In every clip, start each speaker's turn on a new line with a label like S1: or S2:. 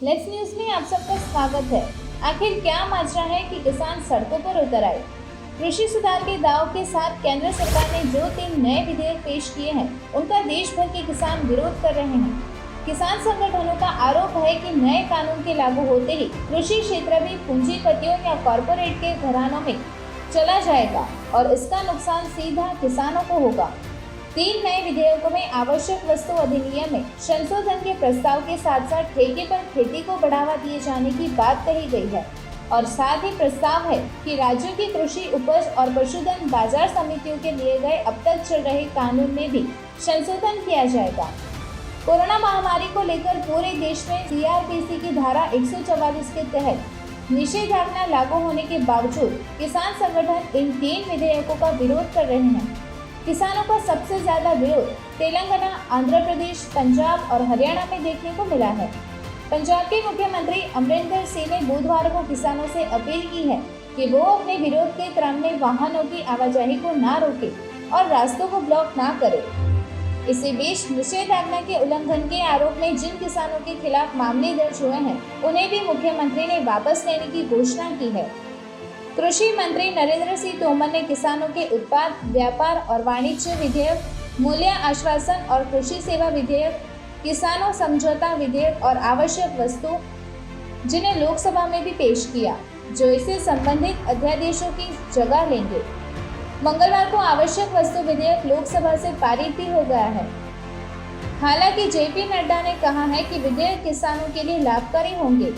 S1: Let's news में आप सबका स्वागत है। आखिर क्या माजरा है कि किसान सड़कों पर उतर आए? कृषि सुधार के दाव के साथ केंद्र सरकार ने जो 3 नए विधेयक पेश किए हैं, उनका देश भर के किसान विरोध कर रहे हैं। किसान संगठनों का आरोप है कि नए कानून के लागू होते ही कृषि क्षेत्र भी पूंजीपतियों या कॉरपोरेट के घरानों में चला जाएगा और इसका नुकसान सीधा किसानों को होगा। 3 नए विधेयकों में आवश्यक वस्तु अधिनियम में संशोधन के प्रस्ताव के साथ साथ ठेके पर खेती को बढ़ावा दिए जाने की बात कही गई है और साथ ही प्रस्ताव है कि राज्यों की कृषि उपज और पशुधन बाजार समितियों के लिए गए अब तक चल रहे कानून में भी संशोधन किया जाएगा। कोरोना महामारी को लेकर पूरे देश में सीआरपीसी की धारा 144 के तहत निषेधाज्ञा लागू होने के बावजूद किसान संगठन इन 3 विधेयकों का विरोध कर रहे हैं। किसानों का सबसे ज्यादा विरोध तेलंगाना, आंध्र प्रदेश, पंजाब और हरियाणा में देखने को मिला है। पंजाब के मुख्यमंत्री अमरिंदर सिंह ने बुधवार को किसानों से अपील की है कि वो अपने विरोध के क्रम में वाहनों की आवाजाही को ना रोके और रास्तों को ब्लॉक ना करे। इसी बीच निषेधाज्ञा के उल्लंघन के आरोप में जिन किसानों के खिलाफ मामले दर्ज हुए हैं, उन्हें भी मुख्यमंत्री ने वापस लेने की घोषणा की है। कृषि मंत्री नरेंद्र सिंह तोमर ने किसानों के उत्पाद, व्यापार और वाणिज्य विधेयक, मूल्य आश्वासन और कृषि सेवा विधेयक, किसानों समझौता विधेयक और आवश्यक वस्तु, जिन्हें लोकसभा में भी पेश किया, जो इससे संबंधित अध्यादेशों की जगह लेंगे। मंगलवार को आवश्यक वस्तु विधेयक लोकसभा से पारित भी हो गया है। हालांकि जेपी नड्डा ने कहा है कि विधेयक किसानों के लिए लाभकारी होंगे।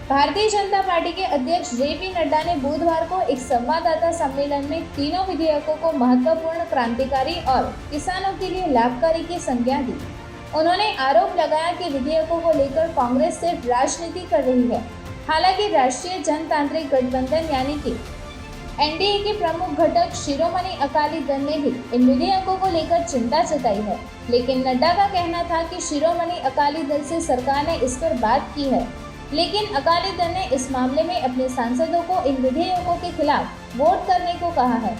S1: भारतीय जनता पार्टी के अध्यक्ष जेपी नड्डा ने बुधवार को एक संवाददाता सम्मेलन में तीनों विधेयकों को महत्वपूर्ण, क्रांतिकारी और किसानों के लिए लाभकारी की संज्ञा दी। उन्होंने आरोप लगाया कि विधेयकों को लेकर कांग्रेस सिर्फ राजनीति कर रही है। हालांकि राष्ट्रीय जनतांत्रिक गठबंधन यानी कि एनडीए के प्रमुख घटक शिरोमणि अकाली दल ने भी इन विधेयकों को लेकर चिंता जताई है, लेकिन नड्डा का कहना था कि शिरोमणि अकाली दल से सरकार ने इस पर बात की है, लेकिन अकाली दल ने इस मामले में अपने सांसदों को इन विधेयकों के खिलाफ वोट करने को कहा है।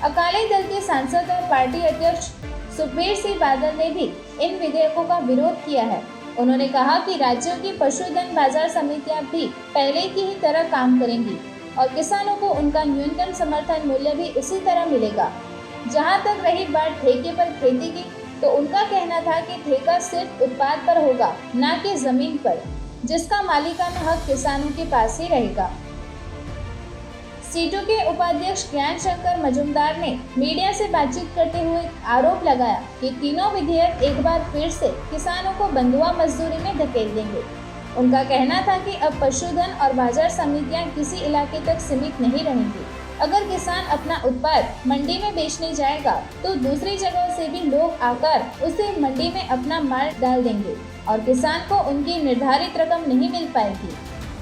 S1: अकाली दल के सांसद और पार्टी अध्यक्ष सुखबीर सिंह बादल ने भी इन विधेयकों का विरोध किया है। उन्होंने कहा कि राज्यों की पशुधन बाजार समितियां भी पहले की ही तरह काम करेंगी और किसानों को उनका न्यूनतम समर्थन मूल्य भी उसी तरह मिलेगा। जहां तक रही बात ठेके पर खेती की, तो उनका कहना था कि ठेका सिर्फ उत्पाद पर होगा, न कि जमीन पर, जिसका मालिकाना हक किसानों के पास ही रहेगा। सीटू के उपाध्यक्ष ज्ञान शंकर मजूमदार ने मीडिया से बातचीत करते हुए आरोप लगाया कि तीनों विधेयक एक बार फिर से किसानों को बंधुआ मजदूरी में धकेल देंगे। उनका कहना था कि अब पशुधन और बाजार समितियां किसी इलाके तक सीमित नहीं रहेंगी। अगर किसान अपना उत्पाद मंडी में बेचने जाएगा, तो दूसरी जगह से भी लोग आकर उसे मंडी में अपना माल डाल देंगे और किसान को उनकी निर्धारित रकम नहीं मिल पाएगी।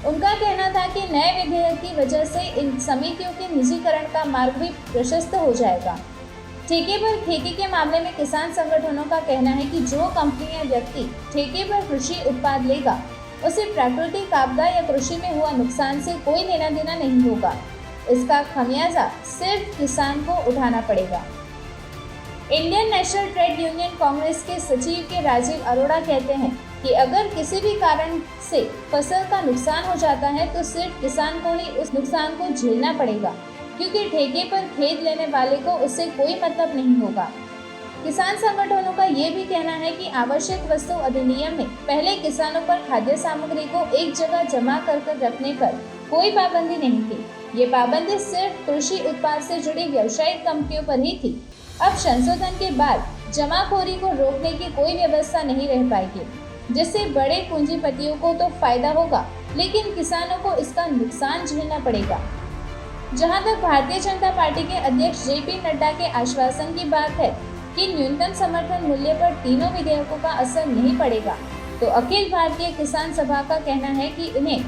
S1: उनका कहना था कि नए विधेयक की वजह से इन समितियों के निजीकरण का मार्ग भी प्रशस्त हो जाएगा। ठेके पर खेती के मामले में किसान संगठनों का कहना है कि जो कंपनी या व्यक्ति ठेके पर कृषि उत्पाद लेगा, उसे प्राकृतिक आपदा या कृषि में हुआ नुकसान से कोई लेना देना नहीं होगा। इसका खमियाजा सिर्फ किसान को उठाना पड़ेगा। Indian national trade union Congress के सचिव के राजीव अरोड़ा कहते हैं कि अगर किसी भी कारण से फसल का नुकसान हो जाता है, तो सिर्फ किसान को ही उस नुकसान को झेलना पड़ेगा, क्योंकि ठेके पर खेत लेने वाले को उससे कोई मतलब नहीं होगा। किसान संगठनों का ये भी कहना है कि आवश्यक वस्तु अधिनियम में पहले किसानों पर खाद्य सामग्री को एक जगह जमा कर रखने पर कोई पाबंदी नहीं थी। ये पाबंदी सिर्फ कृषि उत्पाद से जुड़ी व्यावसायिक कंपनियों पर ही थी। अब संशोधन के बाद जमाखोरी को रोकने की कोई व्यवस्था नहीं रह पाएगी, जिससे बड़े पूंजीपतियों को तो फायदा होगा, लेकिन किसानों को इसका नुकसान झेलना पड़ेगा। जहां तक भारतीय जनता पार्टी के अध्यक्ष जेपी नड्डा के आश्वासन की बात है कि न्यूनतम समर्थन मूल्य पर तीनों विधेयकों का असर नहीं पड़ेगा, तो अखिल भारतीय किसान सभा का कहना है कि इन्हें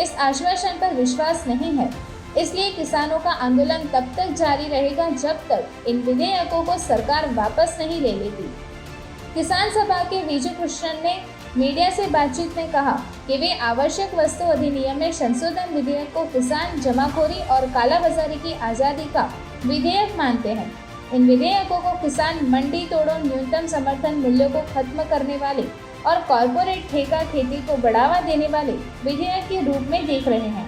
S1: इस आश्वासन पर विश्वास नहीं है। इसलिए किसानों का आंदोलन तब तक जारी रहेगा जब तक इन विधेयकों को सरकार वापस नहीं ले लेती। किसान सभा के विजय कृष्णन ने मीडिया से बातचीत में कहा कि वे आवश्यक वस्तु अधिनियम में संशोधन विधेयक को किसान जमाखोरी और कालाबाजारी की आज़ादी का विधेयक मानते हैं। इन विधेयकों को किसान मंडी तोड़ों, न्यूनतम समर्थन मूल्यों को खत्म करने वाले और कॉरपोरेट ठेका खेती को बढ़ावा देने वाले विधेयक के रूप में देख रहे हैं।